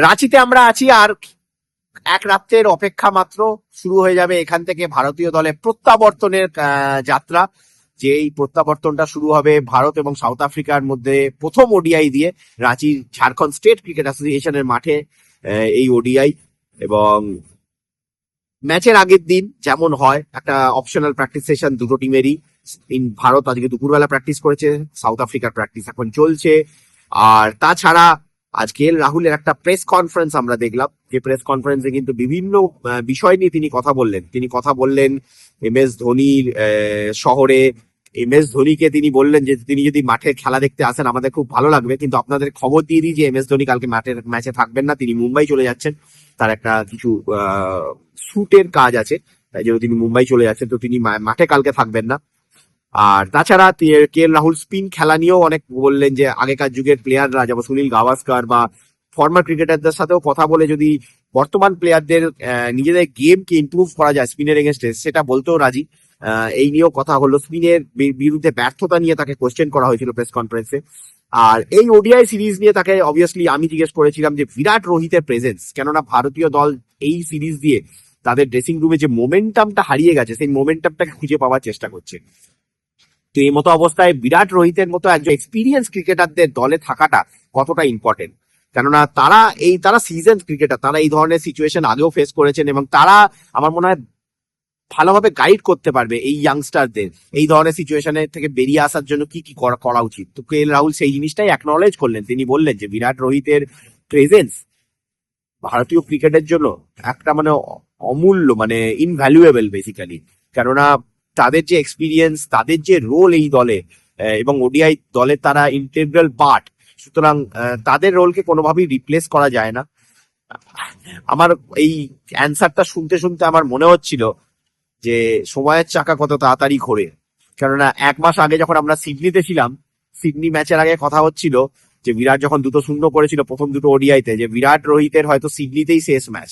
রাঁচিতে আমরা আছি, আর এক রাত্রের অপেক্ষা মাত্র, শুরু হয়ে যাবে এখান থেকে ভারতীয় দলের প্রত্যাবর্তনের যাত্রা। যে এই প্রত্যাবর্তনটা শুরু হবে ভারত এবং সাউথ আফ্রিকার মধ্যে প্রথম ওডিআই দিয়ে, রাঁচির ঝাড়খণ্ড স্টেট ক্রিকেট অ্যাসোসিয়েশনের মাঠে এই ওডিআই। এবং ম্যাচের আগের দিন যেমন হয় একটা অপশনাল প্র্যাকটিস সেশন দুটো টিমেরই। ভারত আজকে দুপুরবেলা প্র্যাকটিস করেছে, সাউথ আফ্রিকার প্র্যাকটিস এখন চলছে। আর তাছাড়া আজকে রাহুলের একটা প্রেস কনফারেন্স আমরা দেখলাম, যে প্রেস কনফারেন্সে কিন্তু বিভিন্ন বিষয় নিয়ে তিনি কথা বললেন এম এস ধোনির শহরে। এম এস ধোনিকে তিনি বললেন যে তিনি যদি মাঠে খেলা দেখতে আসেন আমাদের খুব ভালো লাগবে, কিন্তু আপনাদের খবর দিয়ে দিই যে এম এস ধোনি কালকে ম্যাচে থাকবেন না, তিনি মুম্বাই চলে যাচ্ছেন। তার একটা কিছু শুটের কাজ আছে, তাই জন্য তিনি মুম্বাই চলে যাচ্ছেন, তো তিনি মাঠে কালকে থাকবেন না। আর তাছাড়া কে এল রাহুল স্পিন খেলা নিয়েও অনেক বললেন, যে আগেকার যুগের প্লেয়াররা যেমন সুনীল গাভাস্কার বা ফর্মার ক্রিকেটারদের সাথেও কথা বলে যদি বর্তমান প্লেয়ারদের নিজেদের গেমকে ইমপ্রুভ করা যায় স্পিনের এগেনস্টে, সেটা বলতেও রাজি। এই নিয়েও কথা হলো, স্পিনের বিরুদ্ধে ব্যর্থতা নিয়ে তাকে কোশ্চেন করা হয়েছিল প্রেস কনফারেন্সে। আর এই ওডিআই সিরিজ নিয়ে তাকে অবভিয়াসলি আমি জিজ্ঞেস করেছিলাম যে বিরাট রোহিতের প্রেজেন্স, কেননা ভারতীয় দল এই সিরিজ দিয়ে তাদের ড্রেসিং রুমে যে মোমেন্টামটা হারিয়ে গেছে সেই মোমেন্টামটাকে খুঁজে পাওয়ার চেষ্টা করছে। তো এই মতো অবস্থায় বিরাট রোহিতের মতো একজন এক্সপিরিয়েন্স ক্রিকেটারদের দলে থাকাটা কতটা ইম্পর্টেন্ট, কেননা তারা সিজন ক্রিকেটার, তারা এই ধরনের সিচুয়েশন আগেও ফেস করেছেন এবং তারা আমার মনে হয় ভালোভাবে গাইড করতে পারবে এই ইয়াংস্টারদের এই ধরনের সিচুয়েশনে থেকে বেরিয়ে আসার জন্য কি কি করা উচিত। তো কে এল রাহুল সেই জিনিসটাই অ্যাকনলেজ করলেন, তিনি বললেন যে বিরাট রোহিতের প্রেজেন্স ভারতীয় ক্রিকেটের জন্য একটা মানে অমূল্য, মানে ইনভ্যালুয়েবল বেসিক্যালি, কেননা তাদের যে এক্সপিরিয়েন্স, তাদের যে রোল এই দলে এবং ওডিআই দলের তারা ইন্টিগ্রাল পার্ট, সুতরাং তাদের রোলকে কোনোভাবেই রিপ্লেস করা যায় না। আমার এই অ্যান্সারটা শুনতে শুনতে আমার মনে হচ্ছিল যে সময়ের চাকা কত তাড়াতাড়ি ঘোরে, কেননা 1 মাস আগে যখন আমরা সিডনিতে ছিলাম, সিডনি ম্যাচের আগে কথা হচ্ছিল যে বিরাট যখন 2-0 করেছিল প্রথম দুটো ওডিআইতে, যে বিরাট রোহিতের হয়তো সিডনিতেই শেষ ম্যাচ।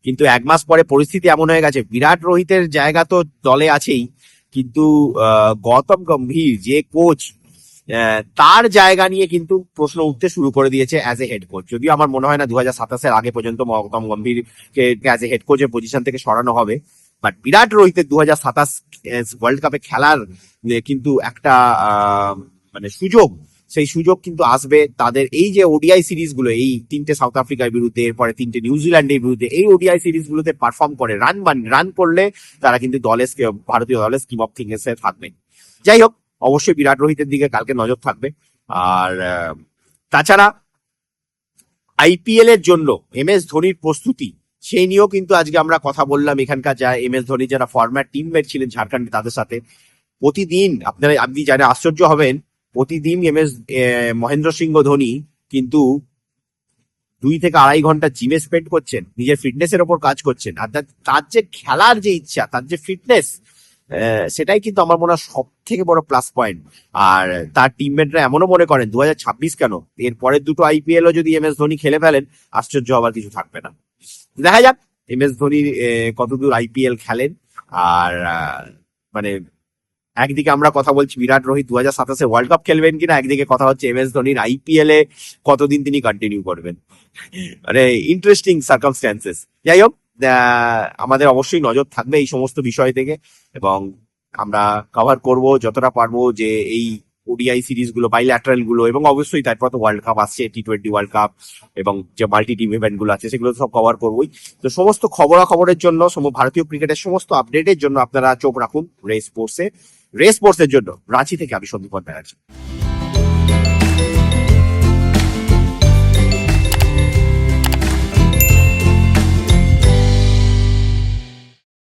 কিন্তু 1 মাস পরে পরিস্থিতি এমন হয়ে গেছে, বিরাট রোহিতের জায়গা তো দলে আছেই, কিন্তু গৌতম গম্ভীর যে কোচ, তার জায়গা নিয়ে কিন্তু প্রশ্ন উঠতে শুরু করে দিয়েছে অ্যাজ এ হেড কোচ। যদিও আমার মনে হয় না 2027-এর আগে পর্যন্ত গৌতম গম্ভীরকে অ্যাজ এ হেড কোচের পজিশন থেকে সরানো হবে। বাট বিরাট রোহিতের 2027 ওয়ার্ল্ড কাপে খেলার কিন্তু একটা মানে সুযোগ, সেই সুযোগ কিন্তু আসবে তাদের এই যে ওডিআই সিরিজ গুলো, এই 3টে সাউথ আফ্রিকার বিরুদ্ধে, এরপরে 3টে নিউজিল্যান্ডের বিরুদ্ধে, এই ওডিআই সিরিজ গুলোতে পারফর্ম করে রান করলে তারা কিন্তু ভারতীয় দলের স্কিম অফ থিংস এ থাকবে। যাই হোক, অবশ্যই বিরাট রোহিতের দিকে কালকে নজর থাকবে। আর তাছাড়া আইপিএল এর জন্য এম এস ধোনির প্রস্তুতি, সেই নিয়েও কিন্তু আজকে আমরা কথা বললাম এখানকার যা এম এস ধোনি যারা ফরম্যাট টিমমেট ছিলেন ঝাড়খণ্ডে তাদের সাথে। প্রতিদিন আপনি জানে আশ্চর্য হবেন, প্রতিদিন এম এস মহেন্দ্র সিংহ ধোনি কিন্তু 2 থেকে 2.5 ঘন্টা জিমে স্পেন্ড করছেন, নিজের ফিটনেসের ওপর কাজ করছেন। আর তার যে খেলার যে ইচ্ছা, তার যে ফিটনেস, সেটাই কিন্তু আমার মনে হয় সব থেকে বড় প্লাস পয়েন্ট। আর তার টিমমেটরা এমনও মনে করেন 2026 কেন, এর পরের দুটো আইপিএলও যদি এম এস ধোনি খেলে ফেলেন, আশ্চর্য হবার কিছু থাকবে না। দেখা যাক এম এস ধোনি কতদূর আইপিএল খেলেন। আর মানে একদিকে আমরা কথা বলছি বিরাট রোহিত 2027-এ ওয়ার্ল্ড কাপ খেলবেন কিনা, একদিকে কথা হচ্ছে এম এস ধোনির আইপিএল এ কতদিন তিনি কন্টিনিউ করবেন। মানে ইন্টারেস্টিং সার্কামস্ট্যান্সেস। যাই হোক, আমাদের অবশ্যই নজর থাকবে এই সমস্ত বিষয় থেকে, এবং আমরা কভার করব যতটা পারবো যে এই ওডিআই সিরিজ গুলো, বাইল্যাটারাল গুলো, এবং অবশ্যই তারপর তো ওয়ার্ল্ড কাপ আসছে, টি20 ওয়ার্ল্ড কাপ, এবং যে মাল্টি টিম ইভেন্ট গুলো আছে সেগুলো সব কভার করবোই। তো সমস্ত খবরাখবরের জন্য, ভারতীয় ক্রিকেটের সমস্ত আপডেটের জন্য আপনারা চোখ রাখুন রেস স্পোর্টসের জন্য। রাঁচি থেকে আমি সন্দীপ ব্যানার্জি।